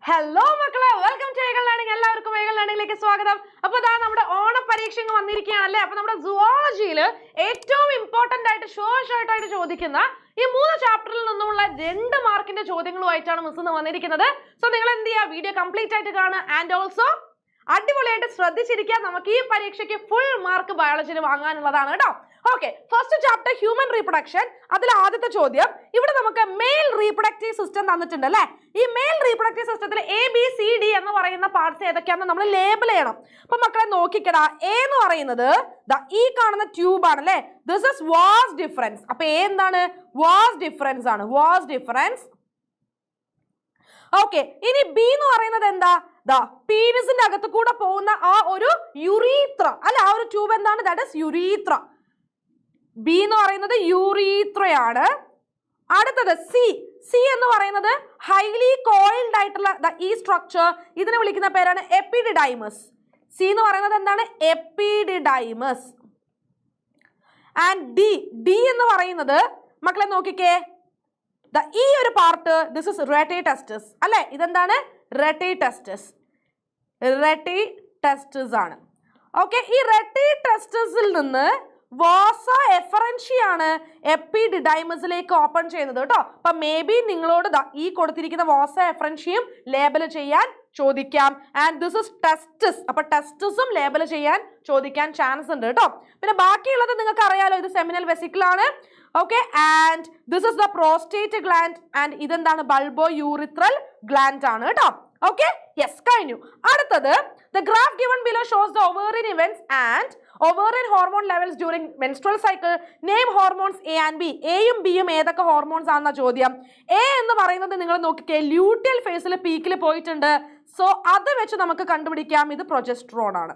Hello മക്കളെ, welcome to ഏഗൽ learning. എല്ലാവർക്കും ഏഗൽ ലേണിംഗിലേക്ക് സ്വാഗതം. അപ്പൊ ഇതാ നമ്മുടെ ഓണ പരീക്ഷ വന്നിരിക്കുകയാണല്ലേ. അപ്പൊ നമ്മുടെ സുവോളജിയിൽ ഏറ്റവും ഇമ്പോർട്ടന്റ് ആയിട്ട് ഷോർട്ടായിട്ട് ചോദിക്കുന്ന ഈ 3 ചാപ്റ്ററിൽ നിന്നുമുള്ള 2 മാർക്കിന്റെ ചോദ്യങ്ങളുമായിട്ടാണ് മിസ് ഇന്ന് വന്നിരിക്കുന്നത്. സോ നിങ്ങൾ എന്ത് ചെയ്യുക, വീഡിയോ കംപ്ലീറ്റ് ആയിട്ട് കാണുക ആൻഡ് ഓൾസോ അടിപൊളിയായിട്ട് ശ്രദ്ധിച്ചിരിക്കുക. നമുക്ക് ഈ പരീക്ഷയ്ക്ക് ഫുൾ മാർക്ക് ബയോളജിയിൽ വാങ്ങാനുള്ളതാണ് കേട്ടോ. Okay, first chapter human reproduction. അതിൽ ആദ്യത്തെ ചോദ്യം, ഇവിടെ നമുക്ക് മെയിൽ റീപ്രൊഡക്റ്റീവ് സിസ്റ്റം തന്നിട്ടുണ്ട് അല്ലെ. ഈ മെയിൽ റീപ്രൊഡക്റ്റീവ് സിസ്റ്റത്തിൽ ABCD എന്ന് പറയുന്ന പാർട്സ് ഏതൊക്കെയാണെന്ന് നമ്മൾ ലേബിൾ ചെയ്യണം. അപ്പൊ മക്കളെ നോക്കിക്കടാ, എ എന്ന് പറയുന്നത് ഈ കാണുന്ന ട്യൂബ് ആണ് അല്ലെ. This is vas deferens. അപ്പൊ എ എന്താണ്? വാസ് ഡിഫറൻസ് ആണ്. Vas deferens. ഓക്കെ, ഇനി ബി എന്ന് പറയുന്നത് എന്താ? പീനിസിന്റെ അകത്ത് കൂടെ പോകുന്ന ആ ഒരു യുറീത്ര അല്ല, ആ ഒരു ട്യൂബ് എന്താണ്? That is യുറീത്ര. ബി എന്ന് പറയുന്നത് യുറീത്രയാണ്. അടുത്തത് സി എന്ന് പറയുന്നത് ഹൈലി കോയിൽഡ് ആയിട്ടുള്ള ഈ സ്ട്രക്ചർ, ഇതിനെ വിളിക്കുന്ന പേരാണ് എപ്പിഡിഡൈമസ്. സി എന്ന് പറയുന്നത് എന്താണ്? എപ്പിഡിഡൈമസ്. ആൻഡ് ഡി എന്ന് പറയുന്നത് മക്കളെ നോക്കിക്കേ, ഈ ഒരു പാർട്ട് ദിസ് ഇസ് റെറ്റിടെസ്റ്റസ് അല്ലെ. ഇതെന്താണ്? റെറ്റിടെസ്റ്റസ്. റെറ്റിടെസ്റ്റസ് ആണ്. ഓക്കെ, ഈ റെറ്റിടെസ്റ്റസിൽ നിന്ന് വാസ എഫറൻഷിയാണ് എപ്പിഡിഡൈമസിലേക്ക് ഓപ്പൺ ചെയ്യുന്നത് കേട്ടോ. അപ്പൊ മേ ബി നിങ്ങളോട് ഈ കൊടുത്തിരിക്കുന്ന വാസ എഫറൻഷിയും ലേബൽ ചെയ്യാൻ ചോദിക്കാം. And this is tests. അപ്പൊ ടെസ്റ്റസും ലേബൽ ചെയ്യാൻ ചോദിക്കാൻ ചാൻസ് ഉണ്ട് കേട്ടോ. പിന്നെ ബാക്കിയുള്ളത് നിങ്ങൾക്ക് അറിയാലോ, ഇത് സെമിനൽ വെസിക്കിൾ ആണ്. Okay, and this is the prostate gland. And ഇതെന്താണ്? ബൾബോ യൂറിത്രൽ ഗ്ലാൻഡ് ആണ് കേട്ടോ. ഓക്കെ, യെസ്, കഴിഞ്ഞു. അടുത്തത് the graph given below shows the ovarian events and ovarian hormone levels during menstrual cycle. Name hormones A and B. എയും ബിയും ഏതൊക്കെ hormones ആണെന്ന ചോദ്യം. എ എന്ന് പറയുന്നത് നിങ്ങൾ നോക്കിക്കേ, ലൂട്ടിയൽ ഫേസിൽ പീക്കിൽ പോയിട്ടുണ്ട്. സോ അത് വെച്ച് നമുക്ക് കണ്ടുപിടിക്കാം, ഇത് പ്രൊജസ്ട്രോൺ ആണ്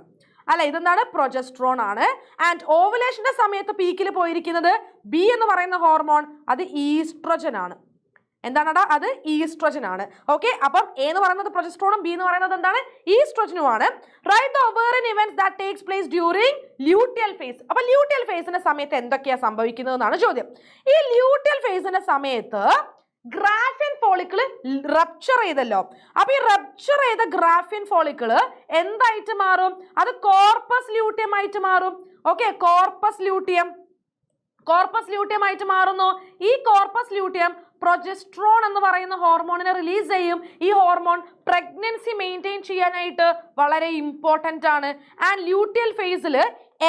അല്ല. ഇതെന്താണ്? പ്രൊജസ്ട്രോൺ ആണ്. ആൻഡ് ഓവുലേഷന്റെ സമയത്ത് പീക്കിൽ പോയിരിക്കുന്നത് ബി എന്ന് പറയുന്ന ഹോർമോൺ, അത് ഈസ്ട്രജൻ ആണ്. എന്താണടാ? അത് ഈസ്ട്രജൻ ആണ്. ഓക്കെ, അപ്പം എ എന്ന് പറയുന്നത് പ്രൊജസ്ട്രോണും ബി എന്ന് പറയുന്നത് എന്താണ്? ഈസ്ട്രജനുമാണ്. Right the ovarian events that takes place during luteal phase. അപ്പൊ ലൂട്ടിയൽ ഫേസിന്റെ സമയത്ത് എന്തൊക്കെയാ സംഭവിക്കുന്നതെന്നാണ് ചോദ്യം. ഈ ലൂട്ടിയൽ ഫേസിന്റെ സമയത്ത് ഗ്രാഫിൻ ഫോളിക്കിള് റപ്ചർ ചെയ്തല്ലോ. അപ്പൊ ഈ റപ്ചർ ചെയ്ത ഗ്രാഫിൻ ഫോളിക്കിള് എന്തായിട്ട് മാറും? അത് കോർപ്പസ് ലൂട്ടിയം ആയിട്ട് മാറും. ഓക്കെ, കോർപ്പസ് ലൂട്ടിയം ആയിട്ട് മാറുന്നു. ഈ കോർപ്പസ് ലൂട്ടിയം പ്രൊജസ്ട്രോൺ എന്ന് പറയുന്ന ഹോർമോണിനെ റിലീസ് ചെയ്യും. ഈ ഹോർമോൺ പ്രഗ്നൻസി മെയിൻറ്റെയിൻ ചെയ്യാനായിട്ട് വളരെ ഇമ്പോർട്ടൻ്റ് ആണ്. ആൻഡ് ലൂട്ടിയൽ ഫേസിൽ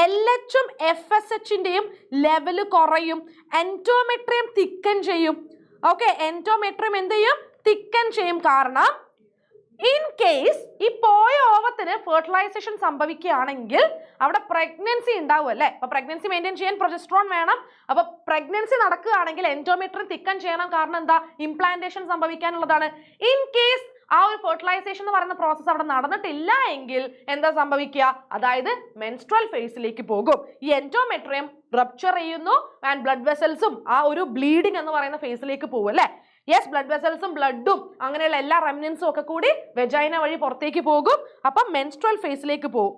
LH-ഉം FSH-ന്റെയും ലെവല് കുറയും. എൻഡോമെട്രിയം തിക്കൻ ചെയ്യും. ഓക്കെ, എൻഡോമെട്രിയം എന്ത് ചെയ്യും? തിക്കൻ ചെയ്യും. കാരണം ഇൻ കേസ് ഈ പോയ ഓവത്തിന് ഫെർട്ടിലൈസേഷൻ സംഭവിക്കുകയാണെങ്കിൽ അവിടെ പ്രഗ്നൻസി ഉണ്ടാവും അല്ലേ. അപ്പൊ പ്രഗ്നൻസി മെയിൻറ്റെയിൻ ചെയ്യാൻ പ്രൊജസ്ട്രോൺ വേണം. അപ്പൊ പ്രഗ്നൻസി നടക്കുകയാണെങ്കിൽ എൻഡോമെട്രിയം തിക്കൻ ചെയ്യണം. കാരണം എന്താ? ഇംപ്ലാന്റേഷൻ സംഭവിക്കാനുള്ളതാണ്. ഇൻ കേസ് ആ ഒരു ഫെർട്ടിലൈസേഷൻ എന്ന് പറയുന്ന പ്രോസസ്സ് അവിടെ നടന്നിട്ടില്ല എങ്കിൽ എന്താ സംഭവിക്കുക? അതായത് മെൻസ്ട്രൽ ഫേസിലേക്ക് പോകും. ഈ എൻഡോമെട്രിയം റപ്ചർ ചെയ്യുന്നു ആൻഡ് ബ്ലഡ് വെസൽസും ആ ഒരു ബ്ലീഡിംഗ് എന്ന് പറയുന്ന ഫേസിലേക്ക് പോകും അല്ലേ. യെസ്, ബ്ലഡ് വെസൽസും ബ്ലഡും അങ്ങനെയുള്ള എല്ലാ റെമിനൻസും ഒക്കെ കൂടി വെജൈന വഴി പുറത്തേക്ക് പോകും. അപ്പം മെൻസ്ട്രൽ ഫേസിലേക്ക് പോകും.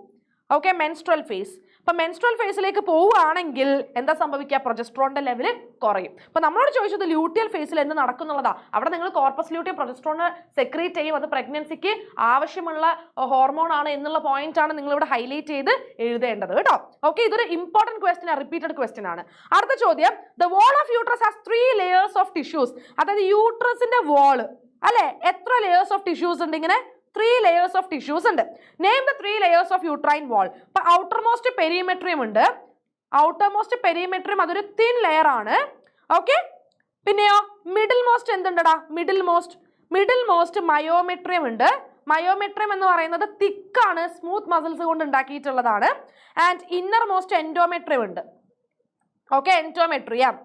Okay, menstrual phase. അപ്പൊ മെൻസ്ട്രൽ ഫേസിലേക്ക് പോവുകയാണെങ്കിൽ എന്താ സംഭവിക്കുക? പ്രൊജസ്ട്രോണിന്റെ ലെവൽ കുറയും. അപ്പൊ നമ്മളോട് ചോദിച്ചത് ലൂട്ടിയൽ ഫേസിൽ എന്ത് നടക്കുന്നുള്ളതാ. അവിടെ നിങ്ങൾ കോർപ്പസ് ലൂട്ടിയം പ്രൊജസ്ട്രോണ് സെക്രീറ്റ് ചെയ്യും. അത് പ്രഗ്നൻസിക്ക് ആവശ്യമുള്ള ഹോർമോൺ ആണ് എന്നുള്ള പോയിന്റ് ആണ് നിങ്ങൾ ഇവിടെ ഹൈലൈറ്റ് ചെയ്ത് എഴുതേണ്ടത് കേട്ടോ. ഓക്കെ, ഇതൊരു ഇമ്പോർട്ടന്റ് ക്വസ്റ്റ്യൻ, റിപ്പീറ്റഡ് ക്വസ്റ്റ്യൻ ആണ്. അടുത്ത ചോദ്യം, the wall of uterus has 3 layers of tissues. അതായത് യൂട്രസിന്റെ വാള് അല്ലെ, എത്ര ലേയേഴ്സ് ഓഫ് ടിഷ്യൂസ് ഉണ്ട്? ഇങ്ങനെ 3 layers ഓഫ് ടിഷ്യൂസ് ഉണ്ട്. Name the 3 layers of uterine wall. ഇപ്പൊ ഔട്ടർ മോസ്റ്റ് പെരിമെട്രിയം ഉണ്ട്. ഔട്ടർ മോസ്റ്റ് പെരിമെട്രിയം അതൊരു തിൻ ലെയർ ആണ്. ഓക്കെ, പിന്നെയോ മിഡിൽ മോസ്റ്റ് എന്തുണ്ടടാ? മിഡിൽ മോസ്റ്റ് മയോമെട്രിയം ഉണ്ട്. മയോമെട്രിയം എന്ന് പറയുന്നത് തിക്കാണ്, സ്മൂത്ത് മസിൽസ് കൊണ്ട് ഉണ്ടാക്കിയിട്ടുള്ളതാണ്. ആൻഡ് ഇന്നർ മോസ്റ്റ് എൻഡോമെട്രിയം ഉണ്ട്. Okay, endometrium.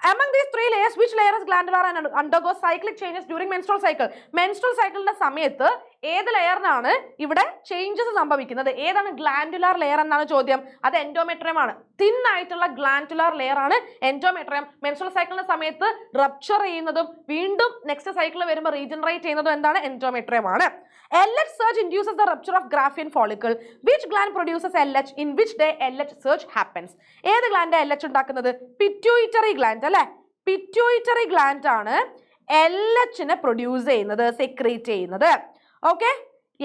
Among these 3 layers, which layer is glandular and undergoes cyclic changes during menstrual cycle? Menstrual സൈക്കിളിന്റെ സമയത്ത് ഏത് ലെയറിനാണ് ഇവിടെ ചേഞ്ചസ് സംഭവിക്കുന്നത്? ഏതാണ് ഗ്ലാൻഡുലാർ ലെയർ എന്നാണ് ചോദ്യം. അത് എൻഡോമെട്രിയം ആണ്. തിൻ ആയിട്ടുള്ള ഗ്ലാൻഡുലാർ ലെയർ ആണ് എൻഡോമെട്രിയം. മെൻസ്ട്രൽ സൈക്കിളിന്റെ സമയത്ത് റപ്ചർ ചെയ്യുന്നതും വീണ്ടും നെക്സ്റ്റ് സൈക്കിൾ വരുമ്പോൾ റീജനറേറ്റ് ചെയ്യുന്നതും എന്താണ്? എൻഡോമെട്രിയം ആണ്. LH surge induces the rupture of Graafian follicle. Which gland produces LH? In which day LH surge happens? ഏത് ഗ്ലാൻഡ് LH ഉണ്ടാക്കുന്നത്? പിറ്റ്യൂട്ടറി ഗ്ലാൻഡ് അല്ലെ. പിറ്റ്യൂട്ടറി ഗ്ലാൻഡ് ആണ് LH നെ പ്രൊഡ്യൂസ് ചെയ്യുന്നത്, സെക്രീറ്റ് ചെയ്യുന്നത്. Okay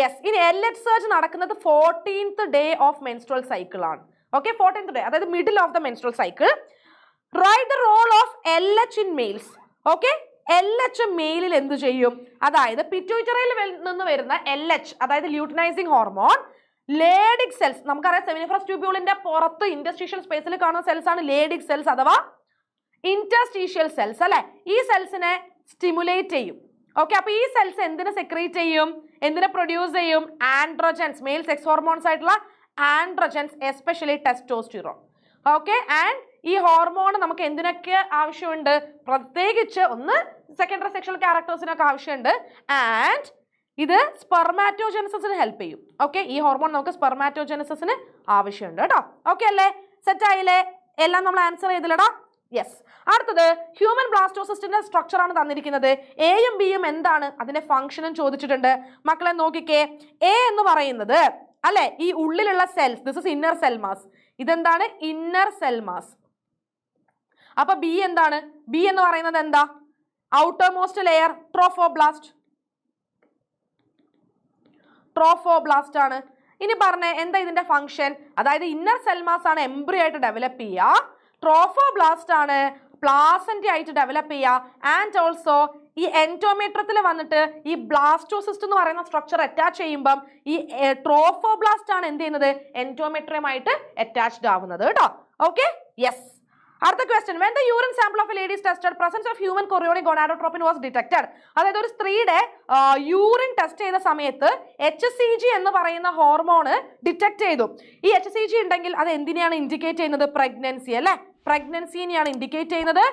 yes. ഇനി LH സർജ് നടക്കുന്നത് 14th day of menstrual cycle ആണ്. ഓക്കെ 14th ഡേ, അതായത് middle of the menstrual cycle. Right the role of LH in males. Okay LH മെയിലിൽ എന്ത് ചെയ്യും? അതായത് പിറ്റ്യൂട്ടറിയിൽ നിന്ന് വരുന്ന LH, അതായത് ല്യൂട്ടിനൈസിങ് ഹോർമോൺ, ലേഡിക് സെൽസ്, നമുക്കറിയാം സെമിനിഫറസ് ട്യൂബ്യൂളിന്റെ പുറത്ത് ഇന്റർസ്റ്റീഷ്യൽ സ്പേസിൽ കാണുന്ന സെൽസ് ആണ് ലേഡിക് സെൽസ് അഥവാ ഇന്റർസ്റ്റീഷ്യൽ സെൽസ് അല്ലെ. ഈ സെൽസിനെ സ്റ്റിമുലേറ്റ് ചെയ്യും. ഓക്കെ അപ്പൊ ഈ സെൽസ് എന്തിനെ സെക്രീറ്റ് ചെയ്യും, എന്തിനെ പ്രൊഡ്യൂസ് ചെയ്യും? ആൻഡ്രോജൻസ്, മെയിൽ സെക്സ് ഹോർമോൺസ് ആയിട്ടുള്ള androgens, especially testosterone. Okay and ഈ ഹോർമോൺ നമുക്ക് എന്തിനൊക്കെ ആവശ്യമുണ്ട്? പ്രത്യേകിച്ച് ഒന്ന് സെക്കൻഡറി സെക്ഷൽ ക്യാരക്ടേഴ്സിനൊക്കെ ആവശ്യമുണ്ട്. ആൻഡ് ഇത് സ്പെർമാറ്റോജനസിന് ഹെൽപ്പ് ചെയ്യും. ഓക്കെ ഈ ഹോർമോൺ നമുക്ക് സ്പെർമാറ്റോജനസിന് ആവശ്യമുണ്ട് കേട്ടോ. ഓക്കെ അല്ലേ? സെറ്റ് ആയില്ലേ? എല്ലാം നമ്മൾ ആൻസർ ചെയ്തില്ലടാ. യെസ്. അടുത്തത് ഹ്യൂമൻ ബ്ലാസ്റ്റോസിസ്റ്റിന്റെ സ്ട്രക്ചർ ആണ് തന്നിരിക്കുന്നത്. എയും ബിയും എന്താണ്, അതിന്റെ ഫംഗ്ഷനും ചോദിച്ചിട്ടുണ്ട്. മക്കളെ നോക്കിക്കേ, എ എന്ന് പറയുന്നത് അല്ലെ ഈ ഉള്ളിലുള്ള cells, this is inner cell mass. ഇതെന്താണ്? Inner cell mass. അപ്പൊ ബി എന്താണ്? ബി എന്ന് പറയുന്നത് എന്താ? Outer most layer, trophoblast. Trophoblast ആണ്. ഇനി പറഞ്ഞേ എന്താ ഇതിന്റെ ഫംഗ്ഷൻ? അതായത് ഇന്നർ സെൽ മാസ് ആണ് എംബ്രിയോ ആയിട്ട് ഡെവലപ്പ് ചെയ്യുക, ട്രോഫോബ്ലാസ്റ്റ് ആണ് പ്ലാസന്റ ആയിട്ട് ഡെവലപ്പ് ചെയ്യുക. ആൻഡ് ഓൾസോ ഈ എൻഡോമെട്രിയത്തിൽ വന്നിട്ട് ഈ ബ്ലാസ്റ്റോസിസ്റ്റ് എന്ന് പറയുന്ന സ്ട്രക്ചർ അറ്റാച്ച് ചെയ്യുമ്പം ഈ ട്രോഫോബ്ലാസ്റ്റ് ആണ് എന്ത് ചെയ്യുന്നത്? എൻഡോമെട്രിയമായിട്ട് അറ്റാച്ച്ഡ് ആവുന്നത് കേട്ടോ. Okay yes. അടുത്ത question, when the urine sample of a lady is tested, presence of human chorionic gonadotropin was detected. അതായത് ഒരു സ്ത്രീയുടെ യൂറിൻ ടെസ്റ്റ് ചെയ്ത സമയത്ത് HCG എന്ന് പറയുന്ന ഹോർമോണ് ഡിറ്റക്ട് ചെയ്തു. ഈ HCG ഉണ്ടെങ്കിൽ അത് എന്തിനെയാണ് ഇൻഡിക്കേറ്റ് ചെയ്യുന്നത്? പ്രഗ്നൻസി അല്ലെ, പ്രഗ്നൻസിനെയാണ് ഇൻഡിക്കേറ്റ് ചെയ്യുന്നത്.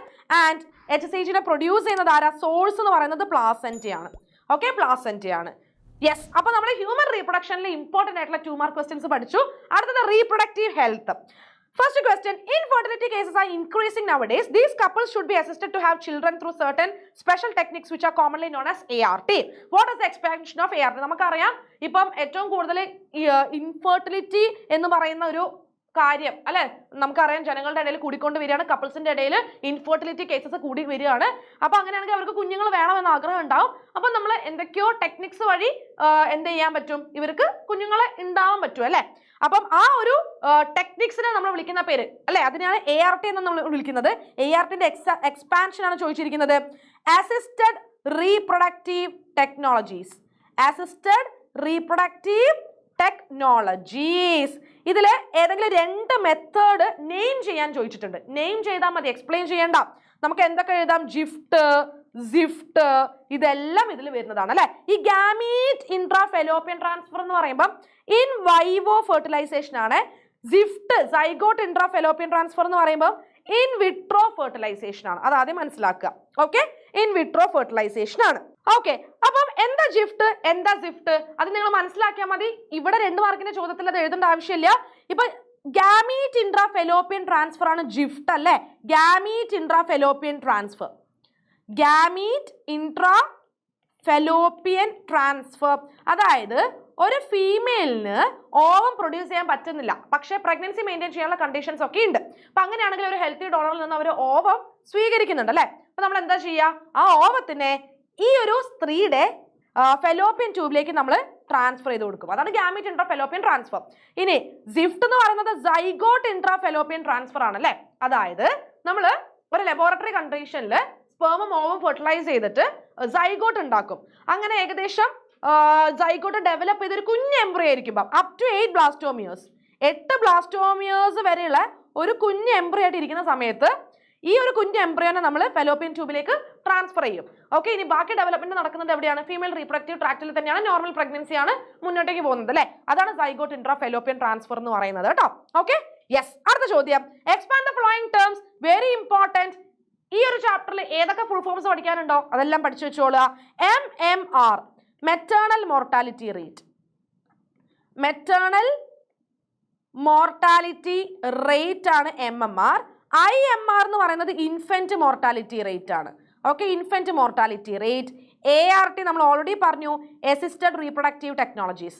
ആൻഡ് HCGനെ പ്രൊഡ്യൂസ് ചെയ്യുന്നത് ആരാ? സോഴ്സ് എന്ന് പറയുന്നത് പ്ലാസന്റയാണ്. ഓക്കെ പ്ലാസന്റയാണ്. യെസ്. അപ്പൊ നമ്മൾ ഹ്യൂമൻ റീപ്രൊഡക്ഷനിൽ ഇമ്പോർട്ടന്റ് ആയിട്ടുള്ള 2 മാർക്ക് ക്വസ്റ്റ്യൻസ് പഠിച്ചു. അടുത്തത് reproductive health. First question, infertility cases are increasing nowadays. These couples should be assisted to have children through certain special techniques which are commonly known as ART. What is the expansion of ART? നമുക്കറിയാം ഇപ്പം ഏറ്റവും കൂടുതൽ infertility എന്ന് പറയുന്ന ഒരു കാര്യം അല്ലെ നമുക്കറിയാം ജനങ്ങളുടെ ഇടയിൽ കൂടിക്കൊണ്ട് വരികയാണ്. കപ്പിൾസിന്റെ ഇടയിൽ ഇൻഫെർട്ടിലിറ്റി കേസസ് കൂടി വരികയാണ്. അപ്പൊ അങ്ങനെയാണെങ്കിൽ അവർക്ക് കുഞ്ഞുങ്ങൾ വേണമെന്ന് ആഗ്രഹം ഉണ്ടാവും. അപ്പൊ നമ്മൾ എന്തൊക്കെയോ ടെക്നിക്സ് വഴി എന്ത് ചെയ്യാൻ പറ്റും? ഇവർക്ക് കുഞ്ഞുങ്ങളെ ഉണ്ടാവാൻ പറ്റും അല്ലെ. അപ്പം ആ ഒരു ടെക്നിക്സിനെ നമ്മൾ വിളിക്കുന്ന പേര് അല്ലെ, അതിനാണ് ART എന്ന് നമ്മൾ വിളിക്കുന്നത്. ARTന്റെ എക്സ്പാൻഷൻ ആണ് ചോദിച്ചിരിക്കുന്നത്. Assisted reproductive technologies. Assisted reproductive technologies. ഇതിൽ ഏതെങ്കിലും 2 മെത്തേഡ് നെയിം ചെയ്യാൻ ചോദിച്ചിട്ടുണ്ട്. നെയിം ചെയ്താൽ മതി, എക്സ്പ്ലെയിൻ ചെയ്യണ്ട. നമുക്ക് എന്തൊക്കെ എഴുതാം? ജിഫ്റ്റ്, സിഫ്റ്റ്, ഇതെല്ലാം ഇതിൽ വരുന്നതാണ് അല്ലെ. ഈ ഗാമീറ്റ് ഇൻട്രാ ഫെലോപ്പിയൻ ട്രാൻസ്ഫർ എന്ന് പറയുമ്പോൾ ഇൻ വൈവോ ഫെർട്ടിലൈസേഷൻ ആണ്. ZIFT zygote intra fallopian transfer എന്ന് പറയുമ്പോൾ ഇൻ വിട്രോ ഫെർട്ടിലൈസേഷൻ ആണ്. അത് ആദ്യം മനസ്സിലാക്കുക. ഓക്കെ ഇൻ വിട്രോ ഫെർട്ടിലൈസേഷൻ ആണ്. ഓക്കെ അപ്പം എന്താ ജിഫ്റ്റ്, എന്താ സിഫ്റ്റ്, അത് നിങ്ങൾ മനസ്സിലാക്കിയാൽ മതി. ഇവിടെ 2 മാർക്കിന്റെ ചോദ്യത്തിൽ അത് എഴുതേണ്ട ആവശ്യമില്ല. ഇപ്പൊ ഗാമീറ്റ് ഇൻട്രാ ഫെലോപ്പിയൻ ട്രാൻസ്ഫർ ആണ് ജിഫ്റ്റ് അല്ലെ. Gamete intra fallopian transfer, gamete intra fallopian transfer. അതായത് ഒരു ഫീമെയിലിന് ഓവം പ്രൊഡ്യൂസ് ചെയ്യാൻ പറ്റുന്നില്ല, പക്ഷേ പ്രഗ്നൻസി മെയിൻറ്റെയിൻ ചെയ്യാനുള്ള കണ്ടീഷൻസ് ഒക്കെ ഉണ്ട്. അപ്പൊ അങ്ങനെയാണെങ്കിൽ ഒരു ഹെൽത്തി ഡോണറിൽ നിന്ന് അവർ ഓവം സ്വീകരിക്കുന്നുണ്ട് അല്ലെ. അപ്പൊ നമ്മൾ എന്താ ചെയ്യുക? ആ ഓവത്തിനെ ഈ ഒരു സ്ത്രീയുടെ ഫെലോപ്പിയൻ ട്യൂബിലേക്ക് നമ്മൾ ട്രാൻസ്ഫർ ചെയ്ത് കൊടുക്കും. അതാണ് ഗാമീറ്റ് ഇൻട്രാ ഫെലോപ്പിയൻ ട്രാൻസ്ഫർ. ഇനി സിഫ്റ്റ് എന്ന് പറയുന്നത് സൈഗോട്ട് ഇൻട്രാ ഫെലോപ്പിയൻ ട്രാൻസ്ഫർ ആണല്ലേ. അതായത് നമ്മൾ ഒരു ലബോറട്ടറി കണ്ടീഷനിൽ സ്പെർമും ഓവും ഫെർട്ടിലൈസ് ചെയ്തിട്ട് സൈഗോട്ട് ഉണ്ടാക്കും. അങ്ങനെ ഏകദേശം സൈഗോട്ട് ഡെവലപ്പ് ചെയ്തൊരു കുഞ്ഞ് എംബ്രിയോ ആയിരിക്കും അപ് ടു 8 ബ്ലാസ്റ്റോമിയേഴ്സ്, 8 ബ്ലാസ്റ്റോമിയേഴ്സ് വരെയുള്ള ഒരു കുഞ്ഞ് എംബ്രിയോ ആയിട്ട് ഇരിക്കുന്ന സമയത്ത് ഈ ഒരു കുഞ്ഞ് എംബ്രിയോനെ നമ്മൾ ഫെലോപ്പിയൻ ട്യൂബിലേക്ക് ട്രാൻസ്ഫർ ചെയ്യും. ഓക്കെ ഇനി ബാക്കി ഡെവലപ്മെന്റ് നടക്കുന്നത് എവിടെയാണ്? ഫീമെയിൽ റീപ്രൊഡക്റ്റീവ് ട്രാക്റ്റിൽ തന്നെയാണ്. നോർമൽ പ്രഗ്നൻസിയാണ് മുന്നോട്ടേക്ക് പോകുന്നത് അല്ലെ. അതാണ് സൈഗോട്ട് ഇൻട്രാ ഫെലോപ്പിയൻ ട്രാൻസ്ഫർ എന്ന് പറയുന്നത് കേട്ടോ. Okay yes. അടുത്ത ചോദ്യം, expand the following terms, very important. ഈ ഒരു ചാപ്റ്ററിൽ ഏതൊക്കെ ഫുൾ ഫോംസ് പഠിക്കാനുണ്ടോ അതെല്ലാം പഠിച്ചു വെച്ചോളുക. MMR, maternal mortality rate. Maternal mortality rate ആണ് MMR. IMR എന്ന് പറയുന്നത് ഇൻഫന്റ് മോർട്ടാലിറ്റി റേറ്റ് ആണ്. Okay infant mortality rate. ART നമ്മൾ ഓൾറെഡി പറഞ്ഞു, assisted reproductive technologies.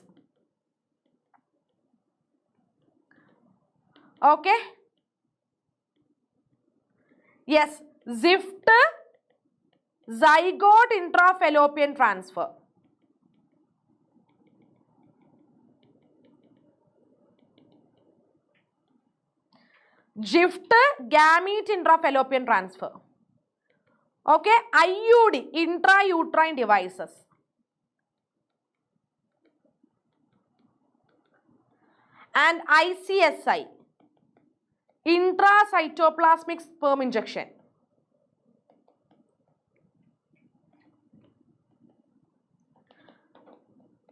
Okay yes. ZIFT zygote intra fallopian transfer. GIFT gamete intrafallopian transfer. Okay, IUD intra uterine devices. And ICSI intracytoplasmic sperm injection.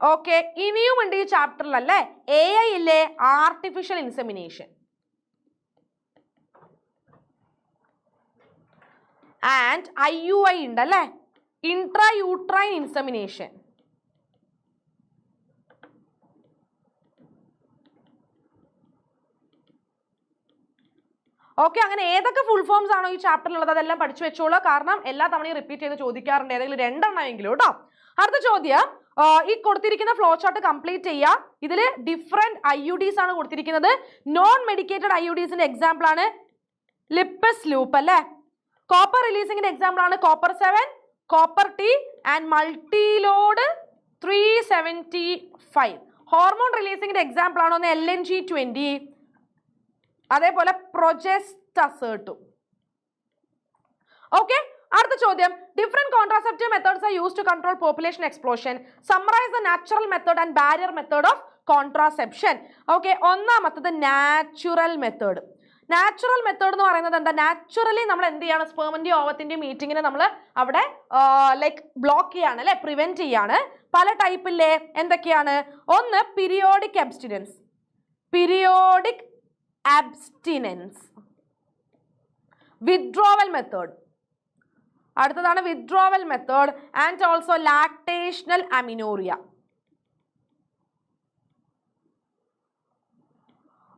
Okay, ഇനിയുമുണ്ട് ഈ ചാപ്റ്ററിൽ അല്ലേ AI ഇല്ലേ, artificial insemination. And IUI ഉണ്ട് അല്ലേ, intra uterine insemination. Okay, അങ്ങനെ ഏതൊക്കെ full forms ആണോ ഈ ചാപ്റ്ററിലുള്ളത് അതെല്ലാം പഠിച്ചു വെച്ചോളൂ. കാരണം എല്ലാ തവണയും റിപ്പീറ്റ് ചെയ്ത് ചോദിക്കാറുണ്ട്, ഏതെങ്കിലും 2 എണ്ണമെങ്കിലും കേട്ടോ. അടുത്ത ചോദ്യം, ഈ കൊടുത്തിരിക്കുന്ന ഫ്ലോ ചാർട്ട് കംപ്ലീറ്റ് ചെയ്യുക. ഇതിൽ ഡിഫറെന്റ് IUDs ആണ് കൊടുത്തിരിക്കുന്നത്. നോൺ മെഡിക്കേറ്റഡ് IUDസിന്റെ എക്സാമ്പിൾ ആണ് ലിപ്പസ് ലൂപ്പ് അല്ലേ. കോപ്പർ റിലീസിംഗിന്റെ എക്സാമ്പിൾ ആണ് copper 7, copper T and multiload 375. Hormone റിലീസിംഗിന്റെ എക്സാമ്പിൾ ആണോ LNG-20, അതേപോലെ പ്രൊജെസ്റ്റസേർട്ടും. ഓക്കെ, അടുത്ത ചോദ്യം, different contraceptive methods are used to control population explosion. Summarize the natural method and barrier method of contraception. Okay, ഒന്നാമത്തത് നാച്ചുറൽ മെത്തേഡ്. നാച്ചുറൽ മെത്തേഡ് എന്ന് പറയുന്നത് എന്താ, നാച്ചുറലി നമ്മൾ എന്ത് ചെയ്യാണ്, സ്പെർമിന്റെയും ഓവത്തിന്റെയും മീറ്റിങ്ങിനെ നമ്മൾ അവിടെ ലൈക്ക് ബ്ലോക്ക് ചെയ്യാണ് അല്ലെ, പ്രിവെന്റ് ചെയ്യാണ്. പല ടൈപ്പില്ലേ, എന്തൊക്കെയാണ്? ഒന്ന് periodic abstinence, periodic abstinence. Withdrawal method, അടുത്തതാണ് withdrawal method and also lactational amenorrhea.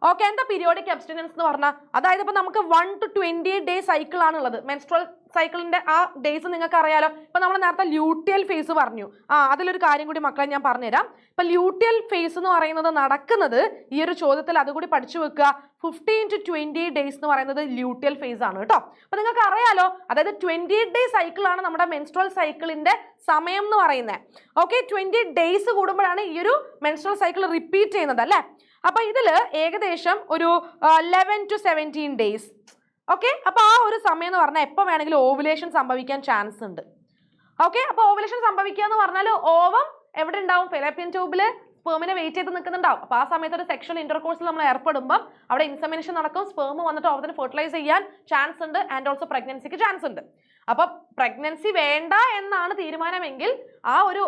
Okay, എന്താ പീരിയോഡിക് അബ്സ്റ്റിനൻസ് എന്ന് പറഞ്ഞാൽ? അതായത് ഇപ്പൊ നമുക്ക് 1 to 28 ഡേ സൈക്കിൾ ആണുള്ളത്. മെൻസ്ട്രൽ സൈക്കിളിന്റെ ആ ഡേയ്സ് നിങ്ങൾക്ക് അറിയാലോ. ഇപ്പൊ നമ്മൾ നേരത്തെ ലൂട്ടിയൽ ഫേസ് പറഞ്ഞു. അതിലൊരു കാര്യം കൂടി മക്കളെ ഞാൻ പറഞ്ഞുതരാം. ഇപ്പൊ ലൂട്ടിയൽ ഫേസ് എന്ന് പറയുന്നത് നടക്കുന്നത്, ഈ ഒരു ചോദ്യത്തിൽ അതുകൂടി പഠിച്ചു വെക്കുക, 15 to 28 ഡേയ്സ് എന്ന് പറയുന്നത് ലൂട്ടിയൽ ഫേസ് ആണ് കേട്ടോ. അപ്പൊ നിങ്ങൾക്ക് അറിയാലോ, അതായത് 28 ഡേ സൈക്കിൾ ആണ് നമ്മുടെ മെൻസ്ട്രൽ സൈക്കിളിന്റെ സമയം എന്ന് പറയുന്നത്. ഓക്കെ, 20 ഡേയ്സ് കൂടുമ്പോഴാണ് ഈ ഒരു മെൻസ്ട്രൽ സൈക്കിൾ റിപ്പീറ്റ് ചെയ്യുന്നത് അല്ലേ. അപ്പൊ ഇതില് ഏകദേശം ഒരു 11 to 17 ഡേയ്സ്. ഓക്കെ, അപ്പൊ ആ ഒരു സമയം എന്ന് പറഞ്ഞാൽ എപ്പോൾ വേണമെങ്കിലും ഓവുലേഷൻ സംഭവിക്കാൻ ചാൻസ് ഉണ്ട്. ഓക്കെ, അപ്പൊ ഓവുലേഷൻ സംഭവിക്കുക എന്ന് പറഞ്ഞാൽ ഓവം എവിടെ ഉണ്ടാവും? ഫെലോപ്പിയൻ ട്യൂബില് സ്പേമിനെ വെയിറ്റ് ചെയ്ത് നിൽക്കുന്നുണ്ടാവും. അപ്പൊ ആ സമയത്ത് ഒരു സെക്ഷൽ ഇന്റർകോഴ്സിൽ നമ്മൾ ഏർപ്പെടുമ്പോൾ അവിടെ ഇൻസെമിനേഷൻ നടക്കും, സ്പേം വന്നിട്ട് ഓവത്തിന് ഫെർട്ടിലൈസ് ചെയ്യാൻ ചാൻസ് ഉണ്ട് ആൻഡ് ഓൾസോ പ്രഗ്നൻസിക്ക് ചാൻസ് ഉണ്ട്. അപ്പൊ പ്രഗ്നൻസി വേണ്ട എന്നാണ് തീരുമാനമെങ്കിൽ ആ ഒരു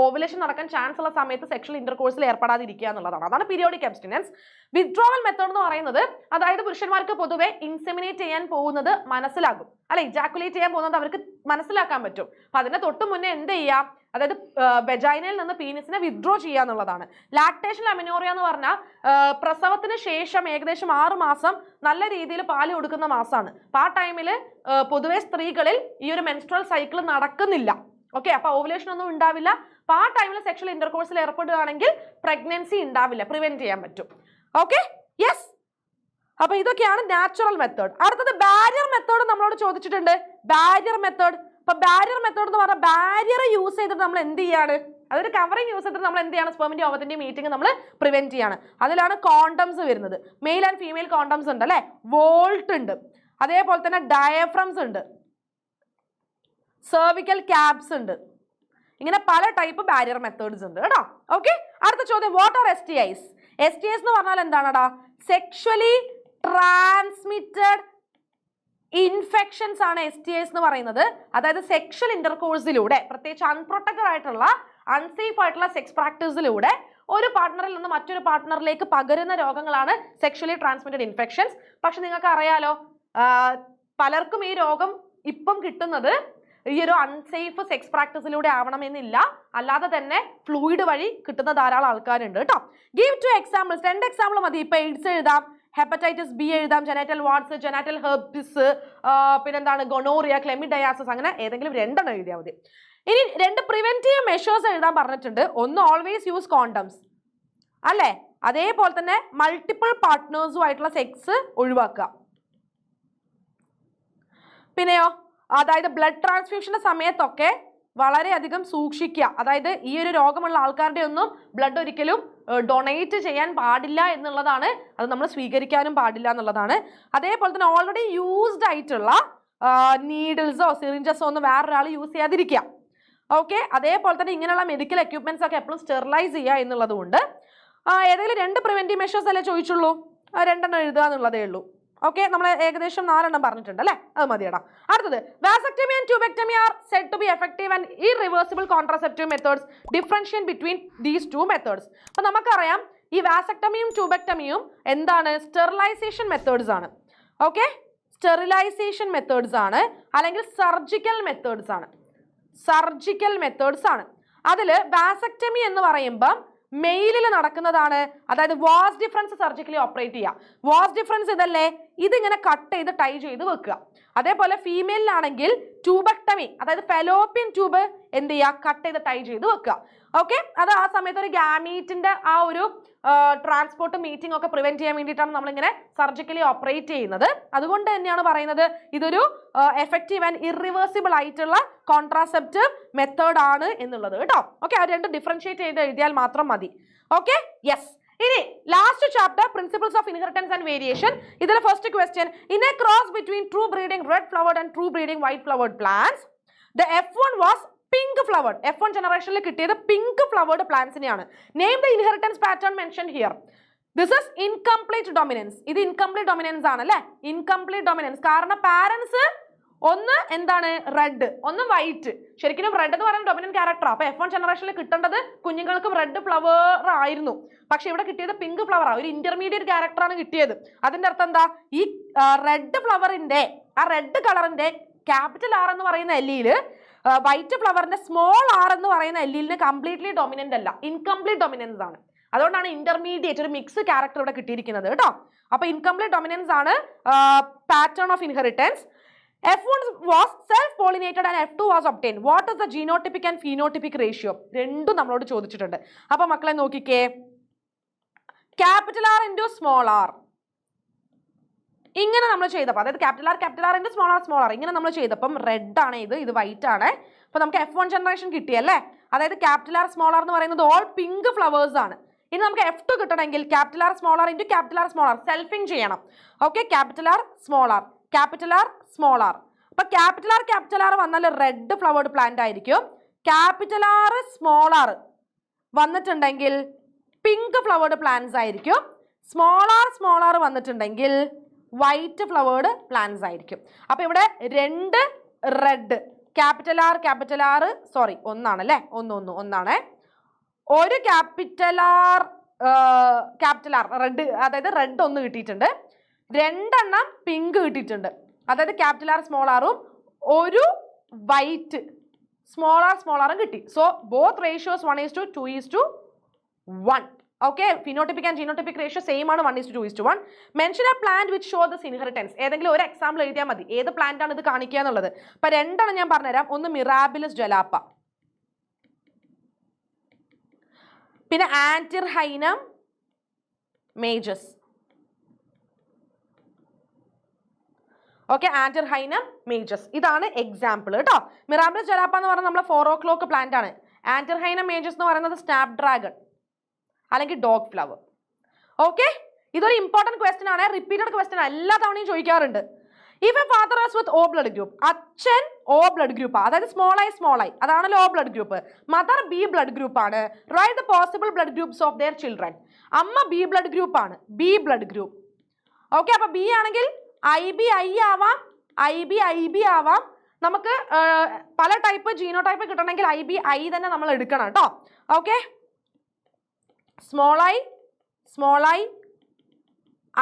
ഓവുലേഷൻ നടക്കാൻ ചാൻസ് ഉള്ള സമയത്ത് സെക്ഷൽ ഇന്റർകോഴ്സിൽ ഏർപ്പെടാതിരിക്കുക എന്നുള്ളതാണ്. അതാണ് പീരിയോഡിക് അബ്സ്റ്റിനൻസ്. വിത്ഡ്രോവൽ മെത്തേഡ് എന്ന് പറയുന്നത്, അതായത് പുരുഷന്മാർക്ക് പൊതുവെ ഇൻസെമിനേറ്റ് ചെയ്യാൻ പോകുന്നത് മനസ്സിലാകും അല്ലെ, ഇജാക്കുലേറ്റ് ചെയ്യാൻ പോകുന്നത് അവർക്ക് മനസ്സിലാക്കാൻ പറ്റും. അപ്പൊ അതിന്റെ തൊട്ട് മുന്നേ എന്ത് ചെയ്യാം, അതായത് വെജൈനയിൽ നിന്ന് പീനിസിനെ വിത്ഡ്രോ ചെയ്യുക എന്നുള്ളതാണ്. ലാക്ടേഷൻ അമിനോറിയ എന്ന് പറഞ്ഞാൽ പ്രസവത്തിന് ശേഷം ഏകദേശം 6 മാസം നല്ല രീതിയിൽ പാല് കൊടുക്കുന്ന മാസമാണ്. അപ്പൊ ആ ടൈമിൽ പൊതുവെ സ്ത്രീകളിൽ ഈ ഒരു മെൻസ്ട്രൽ സൈക്കിൾ നടക്കുന്നില്ല. ഓക്കെ, അപ്പൊ ഓവുലേഷൻ ഒന്നും ഉണ്ടാവില്ല. അപ്പൊ ആ ടൈമിൽ സെക്ഷൽ ഇന്റർകോഴ്സിൽ ഏർപ്പെടുകയാണെങ്കിൽ പ്രഗ്നൻസി ഉണ്ടാവില്ല, പ്രിവെന്റ് ചെയ്യാൻ പറ്റും. Okay, yes. അപ്പൊ ഇതൊക്കെയാണ് നാച്ചുറൽ മെത്തേഡ്. അടുത്തത് ബാരിയർ മെത്തേഡ് നമ്മളോട് ചോദിച്ചിട്ടുണ്ട്. ബാരിയർ മെത്തേഡ്, അപ്പൊ ബാരിയർ മെത്തേഡ് എന്ന് പറഞ്ഞാൽ ബാരിയർ യൂസ് ചെയ്തിട്ട് നമ്മൾ എന്ത് ചെയ്യാണ്, അതൊരു കവറിങ് യൂസ് ചെയ്തിട്ട് നമ്മൾ എന്ത് ചെയ്യാണ്, സ്പെർമിന്റെ ഓവത്തിന്റെ മീറ്റിംഗ് നമ്മൾ പ്രിവെന്റ് ചെയ്യാണ്. അതിലാണ് കോണ്ടംസ് വരുന്നത്. മെയിൽ ആൻഡ് ഫീമെയിൽ കോണ്ടംസ് ഉണ്ട് അല്ലെ, വോൾട്ട് ഉണ്ട്, അതേപോലെ തന്നെ ഡയഫ്രംസ് ഉണ്ട്, സെർവിക്കൽ ക്യാപ്സ് ഉണ്ട്. ഇങ്ങനെ പല ടൈപ്പ് ബാരിയർ മെത്തേഡ്സ് ഉണ്ട് കേട്ടോ. ഓക്കെ, അടുത്ത ചോദ്യം, വാട്ട് ആർ STIs? STIs എന്ന് പറഞ്ഞാൽ എന്താണടാ? സെക്ഷുവലി ട്രാൻസ്മിറ്റഡ് ഇൻഫെക്ഷൻസ് ആണ് STIs എന്ന് പറയുന്നത്. അതായത് സെക്ഷൽ ഇന്റർകോഴ്സിലൂടെ, പ്രത്യേകിച്ച് അൺപ്രൊട്ടക്റ്റഡ് ആയിട്ടുള്ള അൺസേഫ് ആയിട്ടുള്ള സെക്സ് പ്രാക്ടീസിലൂടെ ഒരു പാർട്ട്ണറിൽ നിന്ന് മറ്റൊരു പാർട്ട്ണറിലേക്ക് പകരുന്ന രോഗങ്ങളാണ് സെക്ഷലി ട്രാൻസ്മിറ്റഡ് ഇൻഫെക്ഷൻസ്. പക്ഷെ നിങ്ങൾക്ക് അറിയാലോ, പലർക്കും ഈ രോഗം ഇപ്പം കിട്ടുന്നത് ഈ ഒരു അൺസേഫ് സെക്സ് പ്രാക്ടീസിലൂടെ ആവണമെന്നില്ല, അല്ലാതെ തന്നെ ഫ്ലൂയിഡ് വഴി കിട്ടുന്ന ധാരാളം ആൾക്കാരുണ്ട് കേട്ടോ. ഗീവ് 2 എക്സാമ്പിൾസ്, 2 എക്സാമ്പിൾ മതി. ഇപ്പൊ എയ്ഡ്സ് എഴുതാം, ഹെപ്പറ്റൈറ്റിസ് B എഴുതാം, ജെനൈറ്റൽ വാർഡ്സ്, ജെനൈറ്റൽ ഹെർപ്പിസ്, പിന്നെന്താണ് ഗൊണോറിയ, ക്ലെമിഡയാസിസ്, അങ്ങനെ ഏതെങ്കിലും 2 എണ്ണം എഴുതിയാൽ മതി. ഇനി 2 പ്രിവെന്റീവ് മെഷേഴ്സ് എഴുതാൻ പറഞ്ഞിട്ടുണ്ട്. ഒന്ന്, ഓൾവേസ് യൂസ് കോണ്ടംസ് അല്ലേ, അതേപോലെ തന്നെ മൾട്ടിപ്പിൾ പാർട്ട്നേഴ്സുമായിട്ടുള്ള സെക്സ് ഒഴിവാക്കുക. പിന്നെയോ, അതായത് ബ്ലഡ് ട്രാൻസ്ഫ്യൂഷന്റെ സമയത്തൊക്കെ വളരെയധികം സൂക്ഷിക്കുക. അതായത് ഈ ഒരു രോഗമുള്ള ആൾക്കാരുടെ ഒന്നും ബ്ലഡ് ഒരിക്കലും ഡൊണേറ്റ് ചെയ്യാൻ പാടില്ല എന്നുള്ളതാണ്. അത് നമ്മൾ സ്വീകരിക്കാനും പാടില്ല എന്നുള്ളതാണ്. അതേപോലെ തന്നെ ഓൾറെഡി യൂസ്ഡ് ആയിട്ടുള്ള നീഡിൽസോ സിറിഞ്ചസോ ഒന്നും വേറൊരാൾ യൂസ് ചെയ്യാതിരിക്കുക. ഓക്കെ, അതേപോലെ തന്നെ ഇങ്ങനെയുള്ള മെഡിക്കൽ എക്യുപ്മെന്റ്സ് ഒക്കെ എപ്പോഴും സ്റ്റെറിലൈസ് ചെയ്യുക എന്നുള്ളത് കൊണ്ട് ഏതെങ്കിലും 2 പ്രിവെന്റീവ് മെഷേഴ്സ് അല്ലേ ചോദിച്ചുള്ളൂ, 2 എഴുതുക എന്നുള്ളതേ ഉള്ളൂ. ഓക്കെ, നമ്മൾ ഏകദേശം 4 പറഞ്ഞിട്ടുണ്ട് അല്ലേ, അത് മതിയടാ. അടുത്തത്, vasectomy and tubectomy are said to be effective and irreversible contraceptive methods. Differentiate between these 2 methods. അപ്പൊ നമുക്കറിയാം ഈ വാസക്ടമിയും ട്യൂബെക്ടമിയും എന്താണ്, സ്റ്റെറിലൈസേഷൻ മെത്തേഡ്സ് ആണ്. ഓക്കെ, സ്റ്റെറിലൈസേഷൻ മെത്തേഡ്സ് ആണ്, അല്ലെങ്കിൽ സർജിക്കൽ മെത്തേഡ്സ് ആണ്. സർജിക്കൽ മെത്തേഡ്സ് ആണ്. അതിൽ വാസക്ടമി എന്ന് പറയുമ്പോൾ മെയിലിൽ നടക്കുന്നതാണ്. അതായത് വാസ് ഡിഫറൻസ് സർജിക്കലി ഓപ്പറേറ്റ് ചെയ്യുക. വാസ് ഡിഫറൻസ് ഇതല്ലേ, ഇതിങ്ങനെ കട്ട് ചെയ്ത് ടൈ ചെയ്ത് വെക്കുക. അതേപോലെ ഫീമെയിലാണെങ്കിൽ ട്യൂബക്ടമി, അതായത് ഫെലോപ്പിയൻ ട്യൂബ് എന്ത് ചെയ്യുക, കട്ട് ചെയ്ത് ടൈ ചെയ്ത് വെക്കുക. ഓക്കെ, അത് ആ സമയത്ത് ഒരു ഗാമീറ്റിന്റെ ആ ഒരു ട്രാൻസ്പോർട്ട് മീറ്റിംഗ് ഒക്കെ പ്രിവെന്റ് ചെയ്യാൻ വേണ്ടിയിട്ടാണ് നമ്മളിങ്ങനെ സർജിക്കലി ഓപ്പറേറ്റ് ചെയ്യുന്നത്. അതുകൊണ്ട് തന്നെയാണ് പറയുന്നത് ഇതൊരു എഫക്റ്റീവ് ആൻഡ് ഇറിവേഴ്സിബിൾ ആയിട്ടുള്ള കോൺട്രാസെപ്റ്റീവ് മെത്തേഡ് ആണ് എന്നുള്ളത് കേട്ടോ. ഓക്കെ, അത് 2 ഡിഫറൻഷിയേറ്റ് ചെയ്ത് എഴുതിയാൽ മാത്രം മതി. Okay, yes. ഇനി last chapter, principles of inheritance and variation. ഇതിലെ first question, in a cross between true breeding red flowered and true breeding white flowered plants, the F1 was pink flowered. F1 ജനറേഷനിൽ കിട്ടിയത് pink flowered പ്ലാന്റ്സിനെയാണ്. Name the inheritance pattern mention here. This is incomplete dominance. ഇത് incomplete dominance ആണ് അല്ലേ, incomplete dominance. കാരണം parents ഒന്ന് എന്താണ് red, ഒന്ന് വൈറ്റ്. ശരിക്കും റെഡ് എന്ന് പറയുന്ന ഡൊമിനന്റ് ക്യാരക്ടർ. അപ്പൊ F1 ജനറേഷനിൽ കിട്ടേണ്ടത് കുഞ്ഞുങ്ങൾക്കും റെഡ് ഫ്ലവർ ആയിരുന്നു. പക്ഷെ ഇവിടെ കിട്ടിയത് പിങ്ക് ഫ്ലവർ, ഒരു ഇന്റർമീഡിയറ്റ് ക്യാരക്ടറാണ് കിട്ടിയത്. അതിന്റെ അർത്ഥം എന്താ, ഈ റെഡ് ഫ്ലവറിന്റെ ആ റെഡ് കളറിന്റെ ക്യാപിറ്റൽ R എന്ന് പറയുന്ന എല്ലിയില് വൈറ്റ് ഫ്ലവറിന്റെ സ്മോൾ r എന്ന് പറയുന്ന എല്ലിന് കംപ്ലീറ്റ്ലി ഡൊമിനന്റ് അല്ല, ഇൻകംപ്ലീറ്റ് ഡൊമിനൻസ് ആണ്. അതുകൊണ്ടാണ് ഇന്റർമീഡിയറ്റ് ഒരു മിക്സ് ക്യാരക്ടർ ഇവിടെ കിട്ടിയിരിക്കുന്നത് കേട്ടോ. അപ്പൊ ഇൻകംപ്ലീറ്റ് ഡൊമിനൻസ് ആണ് pattern of inheritance. F1 was self-pollinated and F2 was obtained. What is the genotypic and phenotypic ratio? രണ്ടും നമ്മളോട് ചോദിച്ചിട്ടുണ്ട്. അപ്പൊ മക്കളെ നോക്കിക്കേ, capital R into small r ഇങ്ങനെ നമ്മൾ ചെയ്തപ്പോൾ, അതായത് capital R into small r ഇങ്ങനെ നമ്മൾ ചെയ്തപ്പം റെഡ് ആണ് ഇത് വൈറ്റ് ആണ്. അപ്പൊ നമുക്ക് F1 ജനറേഷൻ കിട്ടിയല്ലേ. അതായത് ക്യാപിറ്റൽ R സ്മോൾ r എന്ന് പറയുന്നത് ഓൾ പിങ്ക് ഫ്ലവേഴ്സ് ആണ്. ഇനി നമുക്ക് F2 കിട്ടണമെങ്കിൽ capital R small r into capital R small r സെൽഫിങ് ചെയ്യണം. Okay, capital R small r capital R small r. അപ്പൊ ക്യാപിറ്റൽ R വന്നാൽ റെഡ് ഫ്ലവേർഡ് പ്ലാന്റ് ആയിരിക്കും. ക്യാപിറ്റൽ R സ്മോൾ r വന്നിട്ടുണ്ടെങ്കിൽ pink flavoured plants ആയിരിക്കും. Small r വന്നിട്ടുണ്ടെങ്കിൽ white flavoured plants ആയിരിക്കും. അപ്പൊ ഇവിടെ 2 റെഡ്, ക്യാപിറ്റൽ R സോറി ഒന്നാണല്ലേ, ഒന്നാണ്. ഒരു ക്യാപിറ്റൽ R റെഡ്, അതായത് റെഡ് 1 കിട്ടിയിട്ടുണ്ട്. 2 എണ്ണം പിങ്ക് കിട്ടിയിട്ടുണ്ട്. അതായത് ക്യാപിറ്റൽ R സ്മോൾ r ഒരു വൈറ്റ് സ്മോൾ r കിട്ടി. So both ratios 1:2:1. Okay, phenotypic and genotypic ratio same ആണ്, 1:2:1. Mention A plant which show this inheritance. ഏതെങ്കിലും ഒരു എക്സാമ്പിൾ എഴുതിയാൽ മതി, ഏത് പ്ലാന്റ് ആണ് ഇത് കാണിക്കുക എന്നുള്ളത്. അപ്പൊ 2 ഞാൻ പറഞ്ഞുതരാം. ഒന്ന് മിറാബിലസ് ജലാപ്പ, പിന്നെ ആന്റിർഹൈനം മേജസ്. ഓക്കെ, ആന്റിർഹൈനം മേജസ് ഇതാണ് എക്സാമ്പിൾ കേട്ടോ. മിറാബിലസ് ജലാപ്പ എന്ന് പറയുന്നത് നമ്മളെ 4 o'clock പ്ലാന്റ് ആണ്. ആന്റിർഹൈനം മേജസ് എന്ന് പറയുന്നത് സ്നാപ് ഡ്രാഗൺ അല്ലെങ്കിൽ ഡോഗ് ഫ്ലവർ. ഓക്കെ, ഇതൊരു ഇമ്പോർട്ടന്റ് ക്വസ്റ്റ്യൻ ആണ്, റിപ്പീറ്റഡ് ക്വസ്റ്റ്യൻ എല്ലാ തവണയും ചോദിക്കാറുണ്ട്. If a father is with O blood group, അച്ഛൻ O ബ്ലഡ് ഗ്രൂപ്പ്, അതായത് സ്മോൾ ഐ അതാണല്ലോ O blood group. Mother B blood group ആണ്. Write the possible blood groups of their children. അമ്മ B blood group ആണ്, B blood group. Okay, അപ്പൊ B ആണെങ്കിൽ IB I ആവാം, IB ആവാം. നമുക്ക് പല ടൈപ്പ് ജീനോടൈപ്പ് കിട്ടണമെങ്കിൽ IB I തന്നെ നമ്മൾ എടുക്കണം കേട്ടോ. Okay, small I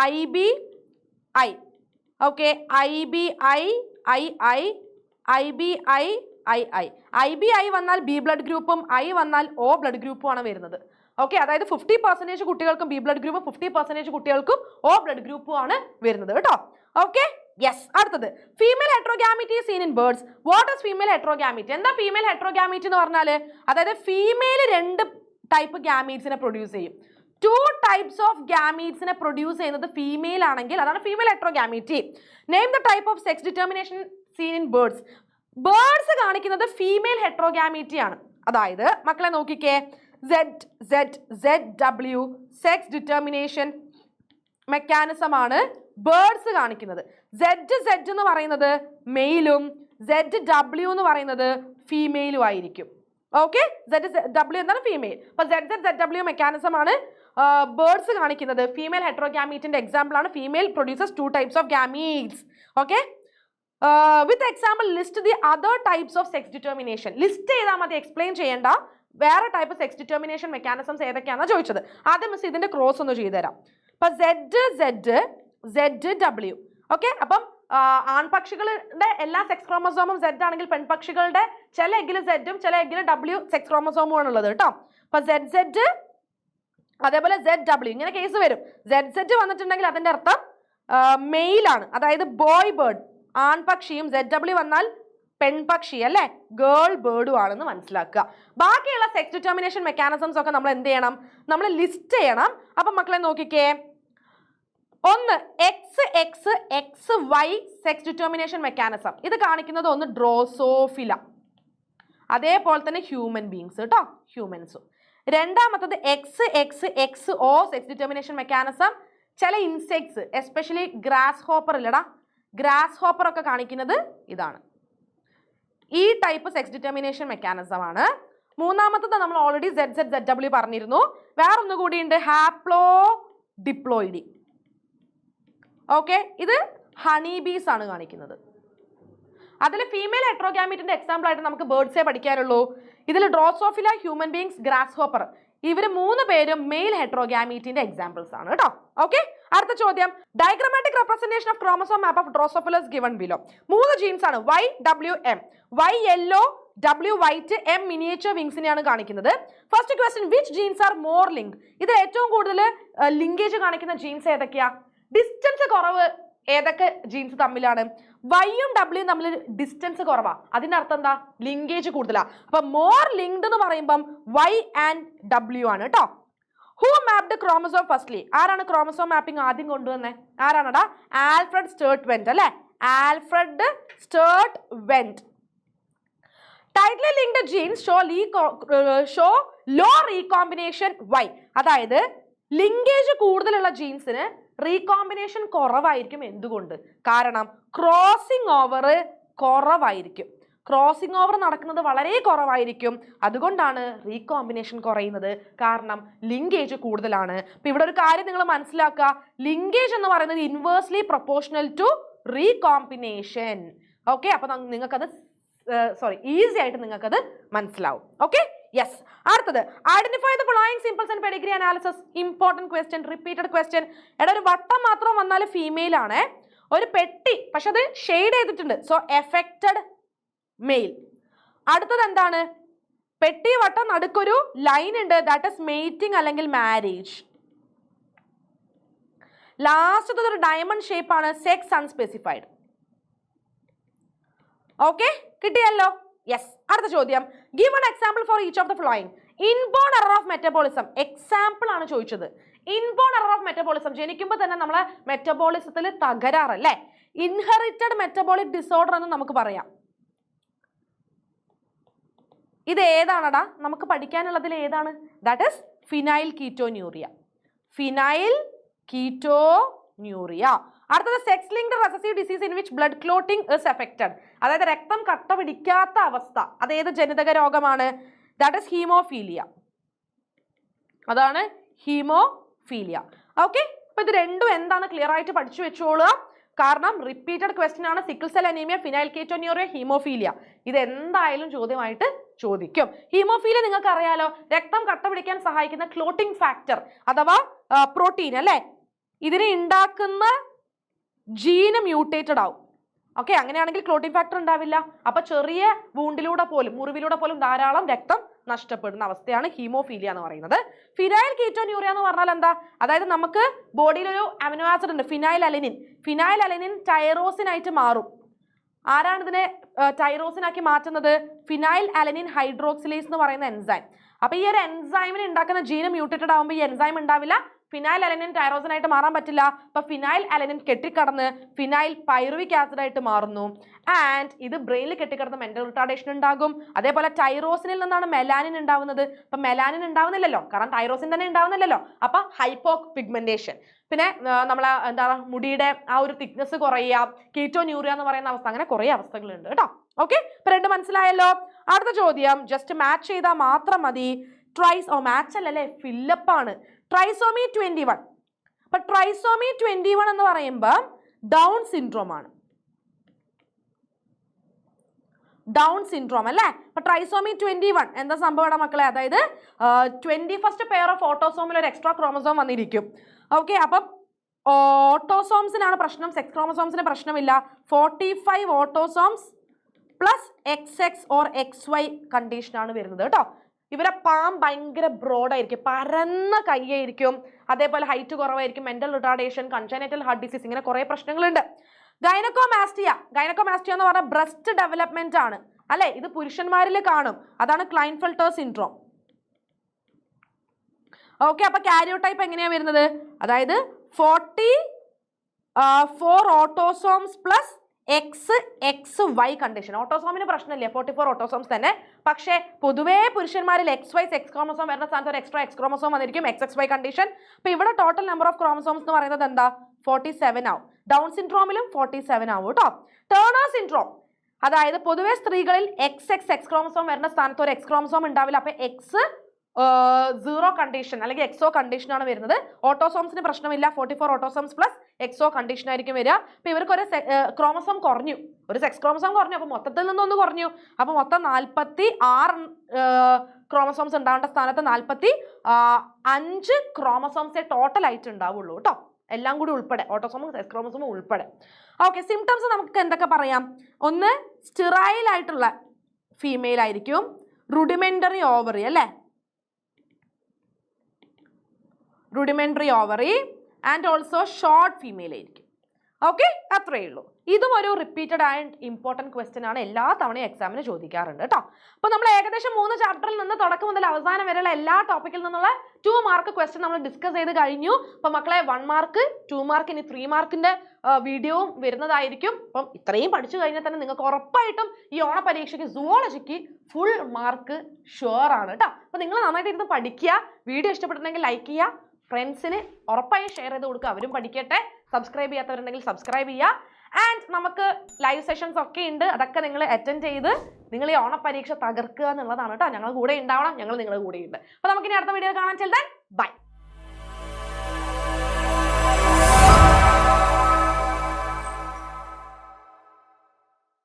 IB I. Okay, IB I വന്നാൽ B ബ്ലഡ് ഗ്രൂപ്പും I വന്നാൽ O ബ്ലഡ് ഗ്രൂപ്പും ആണ് വരുന്നത്. ഓക്കെ, അതായത് 50% കുട്ടികൾക്കും B ബ്ലഡ് ഗ്രൂപ്പും 50% കുട്ടികൾക്കും O ബ്ലഡ് ഗ്രൂപ്പും ആണ് വരുന്നത് കേട്ടോ. Okay, yes. അടുത്തത്, female heterogamety seen in birds. What is female heterogamety? എന്താ ഫീമെയിൽ ഹെട്രോഗാമിറ്റി എന്ന് പറഞ്ഞാൽ? അതായത് ഫീമെയിൽ 2 ടൈപ്പ് ഗാമീറ്റ്സിനെ പ്രൊഡ്യൂസ് ചെയ്യും. 2 types of ഗാമീറ്റ്സിനെ പ്രൊഡ്യൂസ് ചെയ്യുന്നത് ഫീമെയിൽ ആണെങ്കിൽ അതാണ് female heterogamety. Name the type of sex determination seen in birds. Birds കാണിക്കുന്നത് ഫീമെയിൽ ഹെട്രോഗാമീറ്റി ആണ്. അതായത് മക്കളെ നോക്കിക്കേ, ZW സെക്സ് ഡിറ്റർമിനേഷൻ മെക്കാനിസം ആണ് ബേർഡ്സ് കാണിക്കുന്നത്. Z എന്ന് പറയുന്നത് മെയിലും ZW എന്ന് പറയുന്നത് ഫീമെയിലും ആയിരിക്കും. ഓക്കെ, ZW എന്താണ് ഫീമെയിൽ. അപ്പൊ ZW മെക്കാനിസം ആണ് ബേർഡ്സ് കാണിക്കുന്നത്. ഫീമെയിൽ ഹെട്രോഗാമീറ്റിന്റെ എക്സാമ്പിൾ ആണ് female produces 2 types of gametes. Okay, with example list the other types of sex determination. List ചെയ്താൽ മതി, എക്സ്പ്ലെയിൻ ചെയ്യേണ്ട. വേറെ ടൈപ്പ് സെക്സ് ഡിറ്റർമിനേഷൻ മെക്കാനിസംസ് ഏതൊക്കെയാണെന്ന് ചോദിച്ചത്. ആദ്യം മിസ് ഇതിന്റെ ക്രോസ് ഒന്ന് ചെയ്തുതരാം. അപ്പൊ ZW. ഓക്കെ, അപ്പം ആൺപക്ഷികളുടെ എല്ലാ സെക്സ് ക്രോമസോമും Z ആണെങ്കിൽ പെൺപക്ഷികളുടെ ചില എഗ്ഗിൽ Z-ഉം ചില എഗ്ഗിൽ W സെക്സ് ക്രോമസോമും ആണ് ഉള്ളത് കേട്ടോ. അപ്പൊ ZZ അതേപോലെ ZW ഇങ്ങനെ കേസ് വരും. ZZ വന്നിട്ടുണ്ടെങ്കിൽ അതിന്റെ അർത്ഥം മെയിലാണ്, അതായത് ബോയ് ബേർഡ് ആൺപക്ഷിയും. ZW വന്നാൽ പെൺപക്ഷി അല്ലെ, ഗേൾ ബേർഡും ആണെന്ന് മനസ്സിലാക്കുക. ബാക്കിയുള്ള സെക്സ് ഡിറ്റർമിനേഷൻ മെക്കാനിസംസ് ഒക്കെ നമ്മൾ എന്ത് ചെയ്യണം, നമ്മൾ ലിസ്റ്റ് ചെയ്യണം. അപ്പൊ മക്കളെ നോക്കിക്കേ, ഒന്ന് XY സെക്സ് ഡിറ്റർമിനേഷൻ മെക്കാനിസം. ഇത് കാണിക്കുന്നത് ഒന്ന് ഡ്രോസോഫില, അതേപോലെ തന്നെ ഹ്യൂമൻ ബീങ്സ് കേട്ടോ, ഹ്യൂമൻസും. രണ്ടാമത്തത് XO സെക്സ് ഡിറ്റർമിനേഷൻ മെക്കാനിസം. ചില ഇൻസെക്ട്സ് എസ്പെഷ്യലി ഗ്രാസ് ഹോപ്പർ ഇല്ലടാ, ഗ്രാസ് ഹോപ്പർ ഒക്കെ കാണിക്കുന്നത് ഇതാണ്. ഈ ടൈപ്പ് സെക്സ് ഡിറ്റർമിനേഷൻ മെക്കാനിസം ആണ്. മൂന്നാമത്തത് നമ്മൾ ഓൾറെഡി ZW പറഞ്ഞിരുന്നു. വേറൊന്നു കൂടിയുണ്ട്, ഹാപ്ലോ ഡിപ്ലോയിഡി. ഓക്കെ, ഇത് ഹണി ബീസ് ആണ് കാണിക്കുന്നത്. അതിൽ ഫീമെയിൽ ഹെട്രോഗാമീറ്റിന്റെ എക്സാമ്പിൾ ആയിട്ട് നമുക്ക് ബേർഡ്സേ പഠിക്കാനുള്ളൂ. ഇതിൽ Drosophila, human beings, grass hopper, ഇവര് 3 പേരും മെയിൽ ഹെട്രോഗാമീറ്റിന്റെ എക്സാമ്പിൾസ് ആണ് കേട്ടോ. ഓക്കെ, അടുത്ത ചോദ്യം, diagrammatic representation of chromosome map of Drosophila's given below. 3 genes ആണ്, YWM. Y yellow, W white, M miniature വിങ്സിനെയാണ് കാണിക്കുന്നത്. First question, which genes are more link? ഇത് ഏറ്റവും കൂടുതൽ ലിങ്കേജ് കാണിക്കുന്ന ജീൻസ് ഏതൊക്കെയാ? ഡിസ്റ്റൻസ് കുറവ് ഏതൊക്കെ ജീൻസ് തമ്മിലാണ്? വൈയും ഡബ്ല്യൂയും തമ്മിൽ ഡിസ്റ്റൻസ് കുറവാ, അതിന്റെ അർത്ഥം എന്താ? ലിങ്കേജ് കൂടുതലാ. അപ്പൊ മോർ ലിങ്ക്ഡ് എന്ന് പറയുമ്പം Y ആൻഡ് W ആണ് കേട്ടോ. Who mapped chromosome firstly? ആരാണ് ക്രോമസോം മാപ്പിംഗ് ആദ്യം കൊണ്ടുവന്നേ? ആരാണടാ? ആൽഫ്രഡ് സ്റ്റേർട്ട് വെന്റ് അല്ലെ, Alfred Sturtevant. Tightly linked genes show low recombination. Why? അതായത് ലിങ്കേജ് കൂടുതലുള്ള ജീൻസിന് റീകോമ്പിനേഷൻ കുറവായിരിക്കും. എന്തുകൊണ്ട്? കാരണം ക്രോസിംഗ് ഓവർ കുറവായിരിക്കും. ക്രോസിംഗ് ഓവർ നടക്കുന്നത് വളരെ കുറവായിരിക്കും. അതുകൊണ്ടാണ് റീകോമ്പിനേഷൻ കുറയുന്നത്, കാരണം ലിങ്കേജ് കൂടുതലാണ്. അപ്പൊ ഇവിടെ ഒരു കാര്യം നിങ്ങൾ മനസ്സിലാക്കുക, ലിങ്കേജ് എന്ന് പറയുന്നത് inversely proportional to recombination. Okay, അപ്പൊ നിങ്ങൾക്കത് ഈസി ആയിട്ട് നിങ്ങൾക്കത് മനസ്സിലാവും. Okay, yes. അടുത്തത്, identify the following symbols and pedigree analysis. Important question, repeated question. എടാ, ഒരു വട്ടം മാത്രം വന്നാൽ ഫീമെയിൽ ആണ്. ഒരു പെട്ടി പക്ഷെ അത് ഷെയ്ഡ് ചെയ്തിട്ടുണ്ട്, സോ എഫക്റ്റഡ് മെയിൽ. അടുത്തത് എന്താണ്? പെട്ടി വട്ടം നടുക്കൊരു ലൈൻ ഉണ്ട്, ദാറ്റ് ഇസ് മേറ്റിംഗ് അല്ലെങ്കിൽ മാരേജ്. ലാസ്റ്റത്തത് ഒരു ഡയമണ്ട് ഷേപ്പ് ആണ്, സെക്സ് അൺസ്പെസിഫൈഡ്. ഓക്കെ, കിട്ടിയല്ലോ? യെസ്. അടുത്ത ചോദ്യം, give one example for each of the flowing. Inborn error of metabolism. Example ആണ് ചോദിച്ചത്. ഇൻബോൺ എറർ ഓഫ് മെറ്റബോളിസം, ജനിക്കുമ്പോൾ തന്നെ നമ്മളെ മെറ്റബോളിസത്തിൽ തകരാറല്ലേ, ഇൻഹെറിറ്റഡ് മെറ്റബോളിക് ഡിസോർഡർ എന്ന് നമുക്ക് പറയാം. ഇത് ഏതാണടാ? നമുക്ക് പഠിക്കാനുള്ളതിൽ ഏതാണ്? That is phenyl ketonuria. Phenyl ketonuria. അടുത്തത്, sex linked recessive disease in which blood clotting is affected. അതായത് രക്തം കട്ട പിടിക്കാത്ത അവസ്ഥ, അതേത് ജനിതക രോഗമാണ്? That is haemophilia. അതാണ് ഹീമോഫീലിയ. ഓക്കെ, അപ്പൊ ഇത് രണ്ടും എന്താണ് ക്ലിയർ ആയിട്ട് പഠിച്ചു വെച്ചോളുക, കാരണം റിപ്പീറ്റഡ് ക്വസ്റ്റ്യൻ ആണ്. Sickle cell anaemia, phenylketonuria, haemophilia, ഇത് എന്തായാലും ചോദ്യമായിട്ട് ചോദിക്കും. ഹീമോഫീലിയ നിങ്ങൾക്ക് അറിയാലോ, രക്തം കട്ട പിടിക്കാൻ സഹായിക്കുന്ന ക്ലോട്ടിംഗ് ഫാക്ടർ അഥവാ പ്രോട്ടീൻ അല്ലെ, ഇതിനെ ഉണ്ടാക്കുന്ന ജീന് മ്യൂട്ടേറ്റഡ് ആവും. ഓക്കെ, അങ്ങനെയാണെങ്കിൽ ക്ലോട്ടിംഗ് ഫാക്ടർ ഉണ്ടാവില്ല. അപ്പൊ ചെറിയ വൂണ്ടിലൂടെ പോലും, മുറിവിലൂടെ പോലും ധാരാളം രക്തം നഷ്ടപ്പെടുന്ന അവസ്ഥയാണ് ഹീമോഫീലിയ എന്ന് പറയുന്നത്. ഫിനൈൽ കീറ്റോന്യൂറിയ എന്ന് പറഞ്ഞാൽ എന്താ? അതായത് നമുക്ക് ബോഡിയിൽ ഒരു അമിനോ ആസിഡ് ഉണ്ട്, phenyl alanine. Phenyl alanine tyrosine ആയിട്ട് മാറും. ആരാണ് ഇതിനെ ടൈറോസിനാക്കി മാറ്റുന്നത്? ഫിനൈൽ അലനിൻ ഹൈഡ്രോക്സിലേസ് എന്ന് പറയുന്ന എൻസൈം. അപ്പൊ ഈ ഒരു എൻസൈമിനെ ഉണ്ടാക്കുന്ന ജീന് മ്യൂട്ടേറ്റഡ് ആകുമ്പോൾ ഈ എൻസൈം ഉണ്ടാവില്ല, ഫിനൈൽ അലനിൻ ടൈറോസിൻ ആയിട്ട് മാറാൻ പറ്റില്ല. അപ്പൊ ഫിനൈൽ അലനിൻ കെട്ടിക്കടന്ന് ഫിനൈൽ പൈറുവിക് ആസിഡ് ആയിട്ട് മാറുന്നു. ആൻഡ് ഇത് ബ്രെയിനിൽ കെട്ടിക്കിടന്ന് മെന്റൽ റിട്ടാർഡേഷൻ ഉണ്ടാകും. അതേപോലെ ടൈറോസിനിൽ നിന്നാണ് മെലാനിൻ ഉണ്ടാവുന്നത്. അപ്പൊ മെലാനിൻ ഉണ്ടാവുന്നില്ലല്ലോ, കാരണം ടൈറോസിൻ തന്നെ ഉണ്ടാവുന്നില്ലല്ലോ. അപ്പൊ ഹൈപ്പോ പിഗ്മെന്റേഷൻ, പിന്നെ നമ്മളെ എന്താ മുടിയുടെ ആ ഒരു തിക്നെസ് കുറയുക, കീറ്റോന്യൂറിയ എന്ന് പറയുന്ന അവസ്ഥ, അങ്ങനെ കുറെ അവസ്ഥകളുണ്ട് കേട്ടോ. ഓക്കെ, ഇപ്പൊ രണ്ട് മനസ്സിലായല്ലോ. അടുത്ത ചോദ്യം ജസ്റ്റ് മാച്ച് ചെയ്താൽ മാത്രം മതി. മാച്ച് അല്ലല്ലേ, ഫില്ലപ്പ് ആണ്. ട്രൈസോമി 21. അപ്പൊ ട്രൈസോമി 21 എന്ന് പറയുമ്പോൾ ഡൗൺ സിൻഡ്രോം ആണ്. ഡൗൺ സിൻഡ്രോം അല്ലേ. അപ്പൊ ട്രൈസോമി 21 എന്താ സംഭവം മക്കളെ? അതായത് 21st പെയർ ഓഫ് ഓട്ടോസോമിൽ ഒരു എക്സ്ട്രാ ക്രോമസോം വന്നിരിക്കും. ഓക്കെ, അപ്പം ഓട്ടോസോംസിനാണ് പ്രശ്നം, സെക്സ് ക്രോമസോംസിന് പ്രശ്നമില്ല. 45 autosomes plus XX or XY കണ്ടീഷനാണ് വരുന്നത് കേട്ടോ. ഇവരെ പാം ഭയങ്കര ബ്രോഡായിരിക്കും, പരന്ന കൈയായിരിക്കും, അതേപോലെ ഹൈറ്റ് കുറവായിരിക്കും, mental retardation, congenital heart disease, ഇങ്ങനെ കുറെ പ്രശ്നങ്ങളുണ്ട്. ഗൈനക്കോമാസ്റ്റിയ എന്ന് പറഞ്ഞാൽ ബ്രസ്റ്റ് ഡെവലപ്മെന്റ് ആണ് അല്ലെ, ഇത് പുരുഷന്മാരിൽ കാണും, അതാണ് ക്ലൈൻഫെൽട്ടർ സിൻഡ്രോം. ഓക്കെ, അപ്പൊ കാരിയോടൈപ്പ് എങ്ങനെയാ വരുന്നത്? അതായത് 44 ഓട്ടോസോംസ് പ്ലസ് XY കണ്ടീഷൻ. ഓട്ടോസോമിന് പ്രശ്നമില്ല, 44 ഓട്ടോസോംസ് തന്നെ. പക്ഷേ പൊതുവേ പുരുഷന്മാരിൽ XY സെക്സ് ക്രോമസോം വരുന്ന സ്ഥാനത്ത് ഒരു എക്സ്ട്രാ എക്സ് ക്രോമസോം വന്നിരിക്കും, XXY കണ്ടീഷൻ. അപ്പൊ ഇവിടെ ടോട്ടൽ നമ്പർ ഓഫ് ക്രോമസോംസ് എന്ന് പറയുന്നത് എന്താ? 47 ആവും. ഡൗൺ സിൻഡ്രോമിലും 47 ആവും കേട്ടോ. ടേണർ സിൻഡ്രോം, അതായത് പൊതുവെ സ്ത്രീകളിൽ XX എക്സ് ക്രോമസോം വരുന്ന സ്ഥാനത്ത് ഒരു എക്സ് ക്രോമസോം ഉണ്ടാവില്ല. അപ്പൊ X0 കണ്ടീഷൻ അല്ലെങ്കിൽ XO കണ്ടീഷൻ ആണ് വരുന്നത്. ഓട്ടോസോംസിന് പ്രശ്നമില്ല, 44 ഓട്ടോസോംസ് പ്ലസ് XO കണ്ടീഷൻ ആയിരിക്കും വരിക. അപ്പൊ ഇവർക്ക് ഒരു ക്രോമസോം കുറഞ്ഞു, ഒരു സെക്സ് ക്രോമസോം കുറഞ്ഞു, അപ്പൊ മൊത്തത്തിൽ നിന്നൊന്ന് കുറഞ്ഞു. അപ്പൊ മൊത്തം 46 ക്രോമസോംസ് ഉണ്ടാവേണ്ട സ്ഥാനത്ത് 45 ക്രോമസോംസേ ടോട്ടൽ ആയിട്ട് ഉണ്ടാവുള്ളൂ കേട്ടോ, എല്ലാം കൂടി ഉൾപ്പെടെ, ഓട്ടോസോമും സെക്സ് ക്രോമസോമും ഉൾപ്പെടെ. ഓക്കെ, സിംറ്റംസ് നമുക്ക് എന്തൊക്കെ പറയാം? ഒന്ന്, സ്റ്റെറൈൽ ആയിട്ടുള്ള ഫീമെയിൽ ആയിരിക്കും, റുഡിമെന്ററി ഓവറി അല്ലേ, rudimentary ovary and also short female ആയിരിക്കും. ഓക്കെ, അത്രയേ ഉള്ളൂ. ഇതും ഒരു റിപ്പീറ്റഡ് ആൻഡ് ഇമ്പോർട്ടൻറ്റ് ക്വസ്റ്റ്യൻ ആണ്, എല്ലാ തവണയും എക്സാമിന് ചോദിക്കാറുണ്ട് കേട്ടോ. അപ്പോൾ നമ്മൾ ഏകദേശം 3 ചാപ്റ്ററിൽ നിന്ന് തുടക്കം മുതൽ അവസാനം വരെയുള്ള എല്ലാ ടോപ്പിക്കിൽ നിന്നുള്ള 2 മാർക്ക് ക്വസ്റ്റ്യൻ നമ്മൾ ഡിസ്കസ് ചെയ്ത് കഴിഞ്ഞു. അപ്പോൾ മക്കളെ 1 മാർക്ക് 2 മാർക്ക് ഇനി 3 മാർക്കിന്റെ വീഡിയോയും വരുന്നതായിരിക്കും. അപ്പം ഇത്രയും പഠിച്ചു കഴിഞ്ഞാൽ തന്നെ നിങ്ങൾക്ക് ഉറപ്പായിട്ടും ഈ ഓണ പരീക്ഷയ്ക്ക് സുവോളജിക്ക് ഫുൾ മാർക്ക് ഷുവർ ആണ് കേട്ടോ. അപ്പോൾ നിങ്ങൾ നന്നായിട്ട് ഇരുന്ന് പഠിക്കുക. വീഡിയോ ഇഷ്ടപ്പെട്ടിട്ടുണ്ടെങ്കിൽ ലൈക്ക് ചെയ്യുക, ഫ്രണ്ട്സിന് ഉറപ്പായി ഷെയർ ചെയ്ത് കൊടുക്കുക, അവരും പഠിക്കട്ടെ. സബ്സ്ക്രൈബ് ചെയ്യാത്തവരുണ്ടെങ്കിൽ സബ്സ്ക്രൈബ് ചെയ്യുക. ആൻഡ് നമുക്ക് ലൈവ് സെഷൻസ് ഒക്കെ ഉണ്ട്, അതൊക്കെ നിങ്ങൾ അറ്റൻഡ് ചെയ്ത് നിങ്ങൾ ഈ ഓണപ്പരീക്ഷ തകർക്കുക എന്നുള്ളതാണ് കേട്ടോ. ഞങ്ങൾ കൂടെ ഉണ്ടാവണം, ഞങ്ങൾ നിങ്ങളുടെ കൂടെ ഉണ്ട്. അപ്പോൾ നമുക്കിനി അടുത്ത വീഡിയോ കാണാൻ. ബൈ.